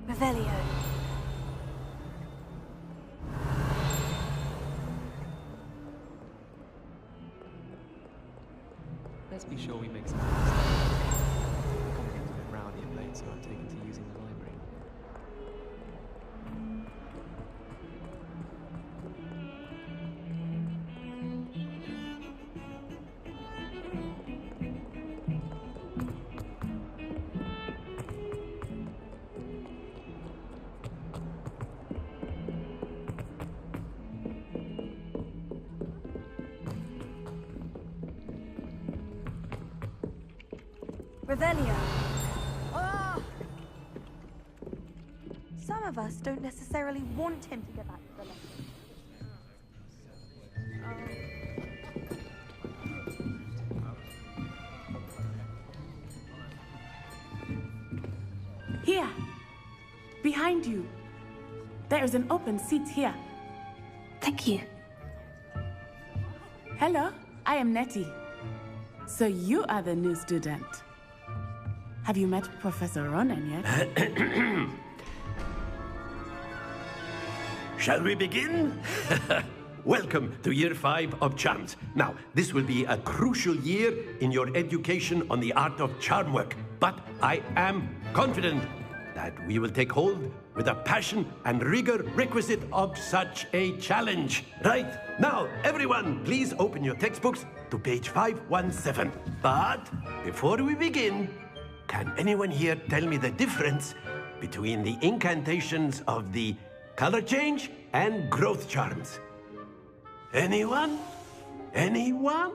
Revelio. Let's be sure we make some mistakes. Coming into a bit rowdy of late, so I've taken to using the library. Revelio. Ah! Some of us don't necessarily want him to go back to the lesson. Here, behind you. There is an open seat here. Thank you. Hello, I am Nettie. So you are the new student. Have you met Professor Ronan yet? Shall we begin? Welcome to Year 5 of Charms. Now, this will be a crucial year in your education on the art of charm work, but I am confident that we will take hold with the passion and rigor requisite of such a challenge. Right, now, everyone, please open your textbooks to page 517. But before we begin, can anyone here tell me the difference between the incantations of the color change and growth charms? Anyone? Anyone?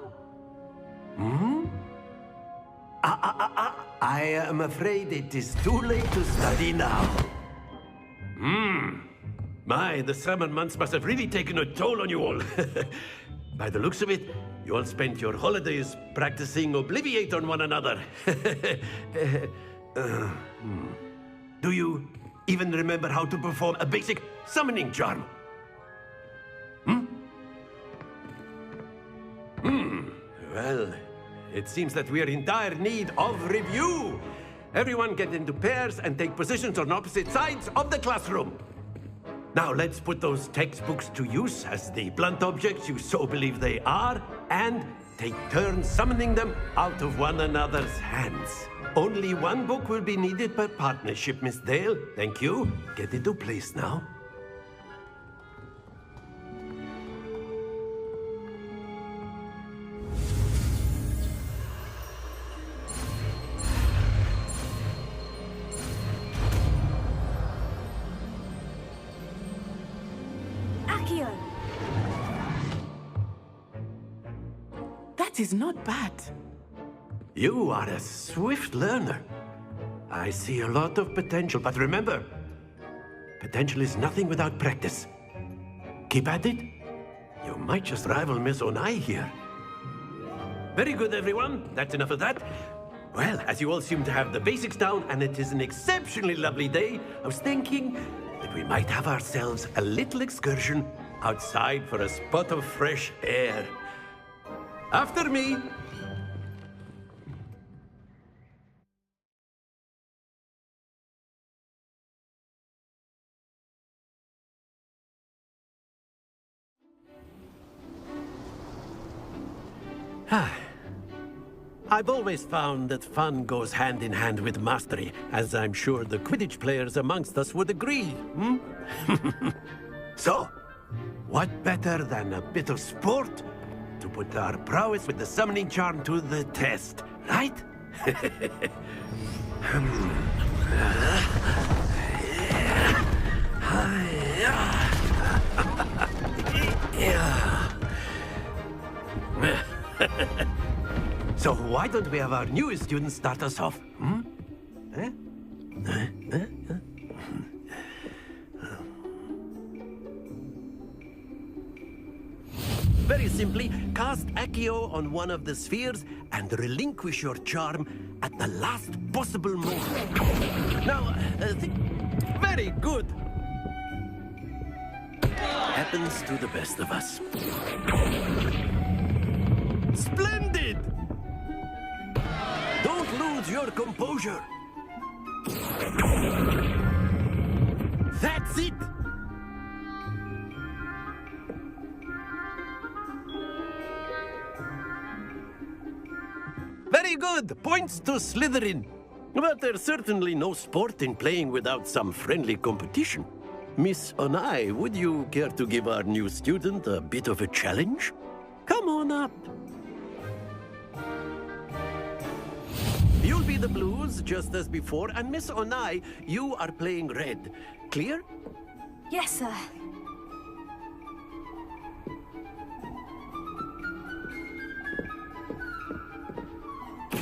I am afraid it is too late to study now. My, the summer months must have really taken a toll on you all. By the looks of it, you all spent your holidays practicing Obliviate on one another. Do you even remember how to perform a basic summoning charm? Well, it seems that we are in dire need of review. Everyone get into pairs and take positions on opposite sides of the classroom. Now let's put those textbooks to use as the blunt objects you so believe they are, and take turns summoning them out of one another's hands. Only one book will be needed per partnership, Miss Dale. Thank you. Get into place now. That is not bad. You are a swift learner. I see a lot of potential, but remember, potential is nothing without practice. Keep at it. You might just rival Miss Onai here. Very good, everyone. That's enough of that. Well, as you all seem to have the basics down, and it is an exceptionally lovely day, I was thinking that we might have ourselves a little excursion outside for a spot of fresh air. After me. I've always found that fun goes hand in hand with mastery, as I'm sure the Quidditch players amongst us would agree, So, what better than a bit of sport to put our prowess with the summoning charm to the test, right? So why don't we have our newest student start us off? Very simply, cast Accio on one of the spheres and relinquish your charm at the last possible moment. Now, very good. Happens to the best of us. Splendid! Don't lose your composure. That's it! Very good! Points to Slytherin. But there's certainly no sport in playing without some friendly competition. Miss Onai, would you care to give our new student a bit of a challenge? Come on up. You'll be the blues, just as before, and Miss Onai, you are playing red. Clear? Yes, sir.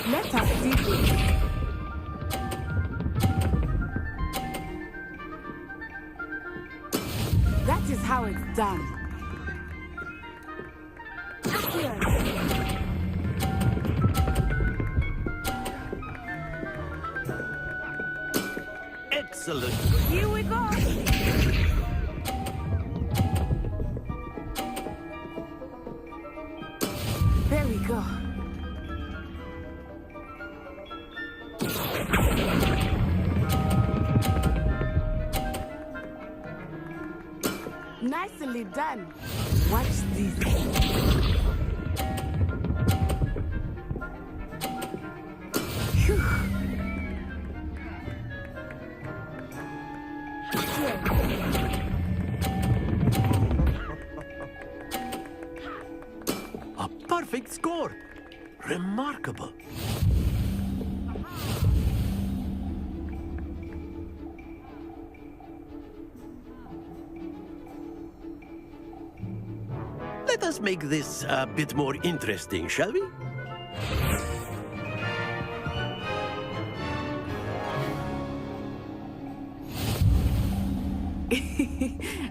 Let us see this. That is how it's done. Excellent. Here we go. There we go. Nicely done. Watch this. Phew. A perfect score. Remarkable. Let us make this a bit more interesting, shall we?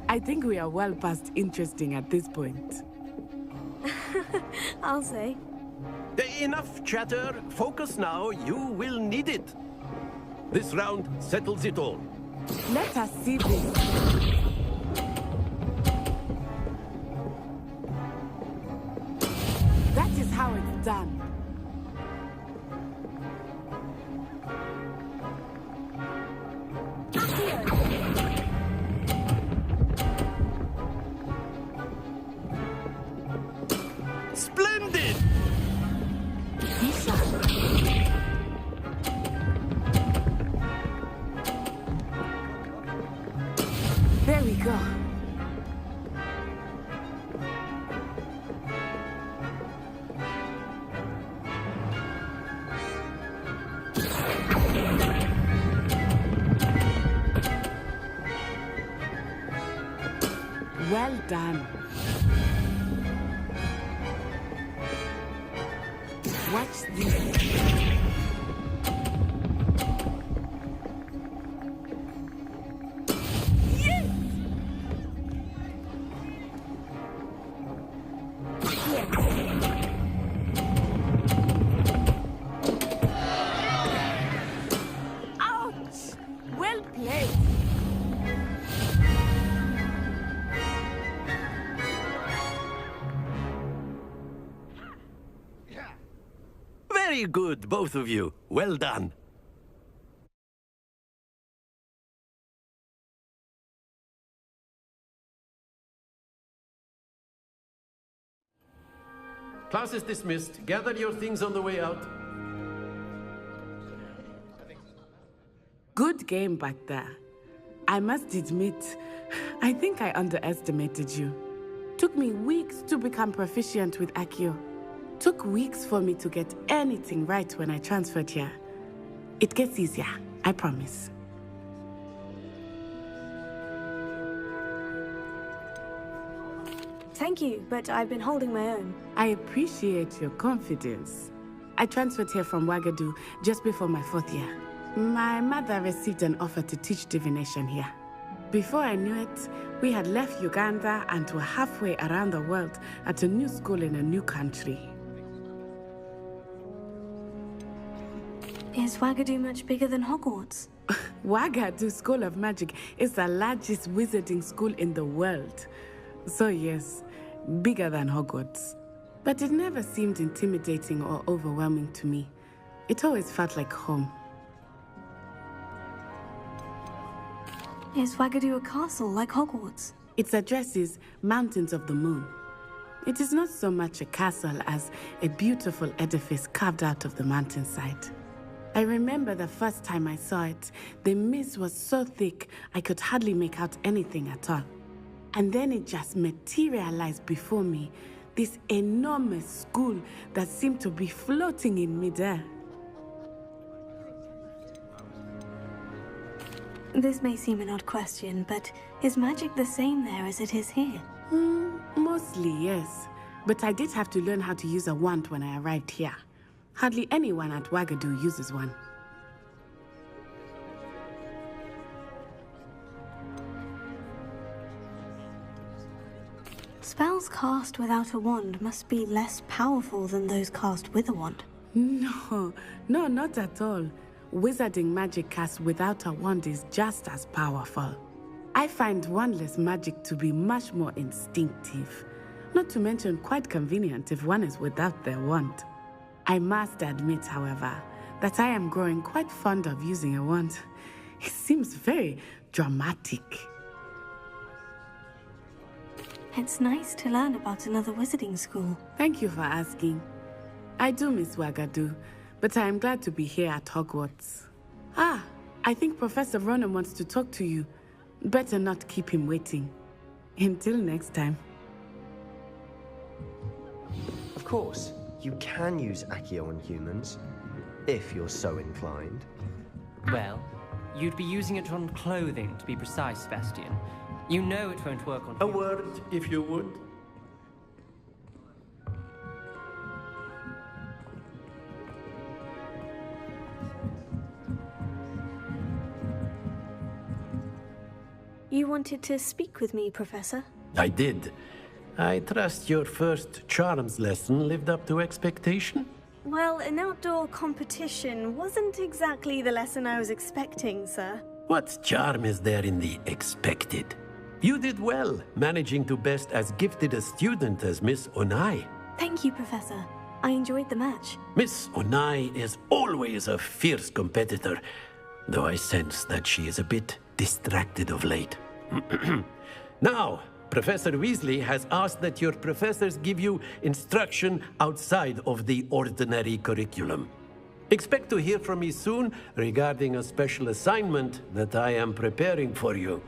I think we are well past interesting at this point. I'll say. Enough chatter. Focus now. You will need it. This round settles it all. Let us see this. That is how it's done. Splendid! Isha. There we go. Well done. Watch this. Yes! Ouch! Well played. Very good, both of you. Well done. Class is dismissed. Gather your things on the way out. Good game back there. I must admit, I think I underestimated you. Took me weeks to become proficient with Accio. Took weeks for me to get anything right when I transferred here. It gets easier, I promise. Thank you, but I've been holding my own. I appreciate your confidence. I transferred here from Wagadu just before my 4th year. My mother received an offer to teach divination here. Before I knew it, we had left Uganda and were halfway around the world at a new school in a new country. Is Wagadu much bigger than Hogwarts? Wagadu School of Magic is the largest wizarding school in the world. So yes, bigger than Hogwarts. But it never seemed intimidating or overwhelming to me. It always felt like home. Is Wagadu a castle like Hogwarts? Its address is Mountains of the Moon. It is not so much a castle as a beautiful edifice carved out of the mountainside. I remember the first time I saw it, the mist was so thick I could hardly make out anything at all. And then it just materialized before me, this enormous school that seemed to be floating in midair. This may seem an odd question, but is magic the same there as it is here? Mostly, yes. But I did have to learn how to use a wand when I arrived here. Hardly anyone at Wagadu uses one. Spells cast without a wand must be less powerful than those cast with a wand. No, not at all. Wizarding magic cast without a wand is just as powerful. I find wandless magic to be much more instinctive, not to mention quite convenient if one is without their wand. I must admit, however, that I am growing quite fond of using a wand. It seems very dramatic. It's nice to learn about another wizarding school. Thank you for asking. I do miss Wagadu, but I am glad to be here at Hogwarts. I think Professor Ronan wants to talk to you. Better not keep him waiting. Until next time. Of course, you can use Accio on humans, if you're so inclined. Well, you'd be using it on clothing, to be precise, Sebastian. You know it won't work on A word, if you would. You wanted to speak with me, Professor? I did. I trust your first charms lesson lived up to expectation? Well, an outdoor competition wasn't exactly the lesson I was expecting, sir. What charm is there in the expected? You did well, managing to best as gifted a student as Miss Onai. Thank you, Professor. I enjoyed the match. Miss Onai is always a fierce competitor, though I sense that she is a bit distracted of late. Now, Professor Weasley has asked that your professors give you instruction outside of the ordinary curriculum. Expect to hear from me soon regarding a special assignment that I am preparing for you.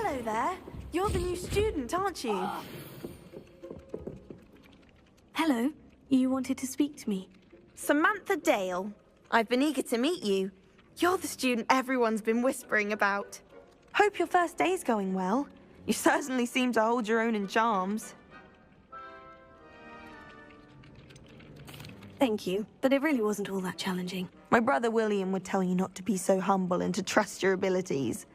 Hello there. You're the new student, aren't you? Hello. You wanted to speak to me? Samantha Dale. I've been eager to meet you. You're the student everyone's been whispering about. Hope your first day's going well. You certainly seem to hold your own in charms. Thank you, but it really wasn't all that challenging. My brother William would tell you not to be so humble and to trust your abilities.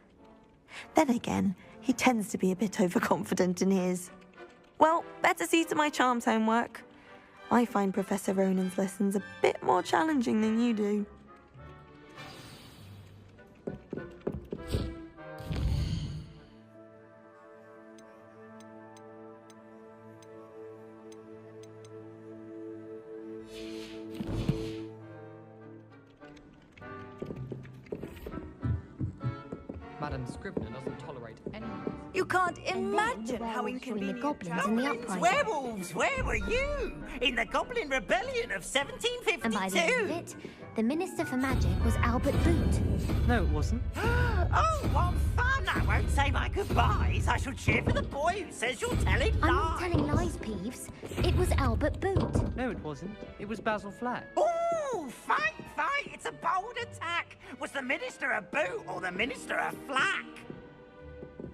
Then again, he tends to be a bit overconfident in his. Well, better see to my charms homework. I find Professor Ronan's lessons a bit more challenging than you do. Madame Scribner doesn't tolerate any... You can't And then imagine the how werewolves joined the inconvenient. goblins in the uprising. Werewolves, where were you? In the Goblin Rebellion of 1752? And by the end of it, the Minister for Magic was Albert Boot. No, it wasn't. Oh, what fun! I won't say my goodbyes. I shall cheer for the boy who says you're telling lies. I'm not telling lies, Peeves. It was Albert Boot. No, it wasn't. It was Basil Flack. Ooh, fight, fight! It's a bold attack. Was the Minister a boot or the Minister a flack?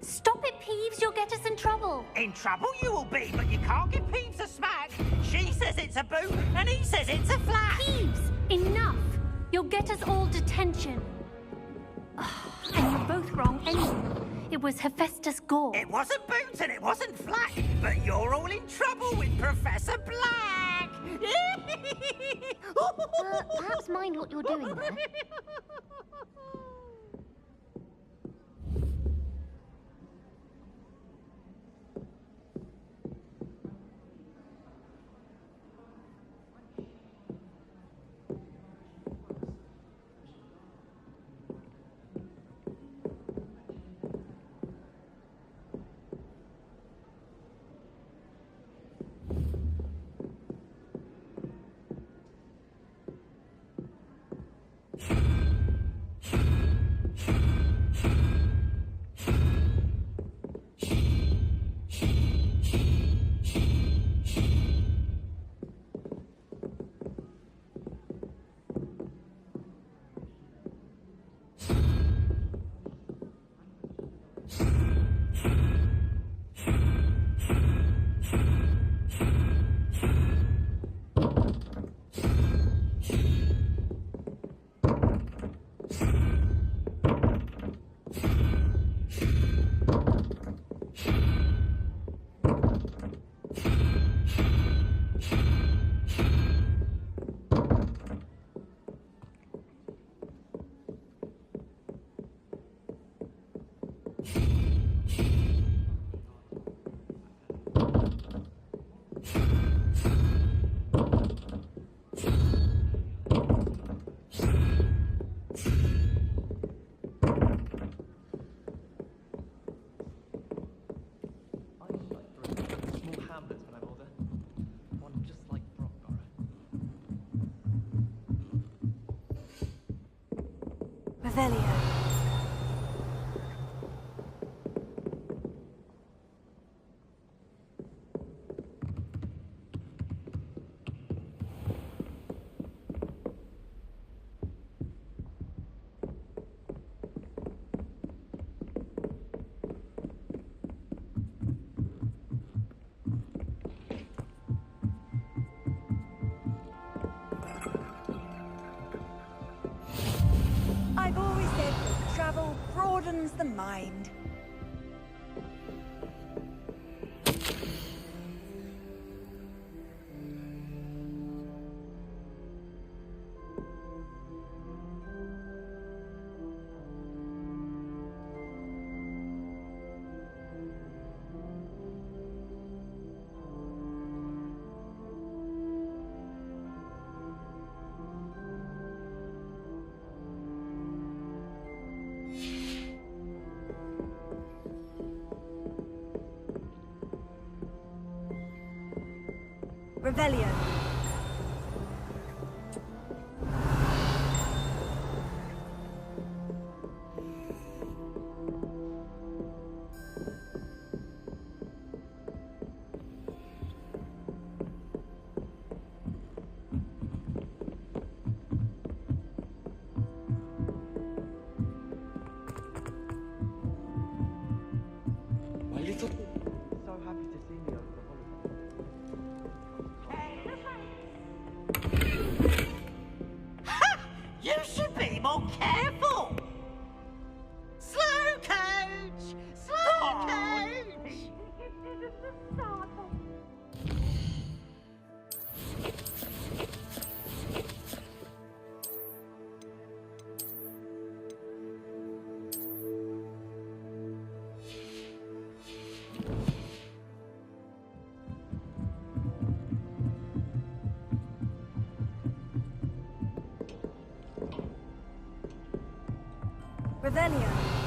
Stop it, Peeves. You'll get us in trouble. In trouble you will be, but you can't give Peeves a smack. She says it's a boot, and he says it's a flack. Peeves, enough. You'll get us all detention. And you're both wrong anyway. It was Hephaestus Gore. It wasn't boot and it wasn't flack, but you're all in trouble with Professor Black. Perhaps mind what you're doing there. Revelio. I've always said that travel broadens the mind. Revelio. My little... So happy to see me over the holidays. You should be more careful! Slow coach! Slow coach! Revelio.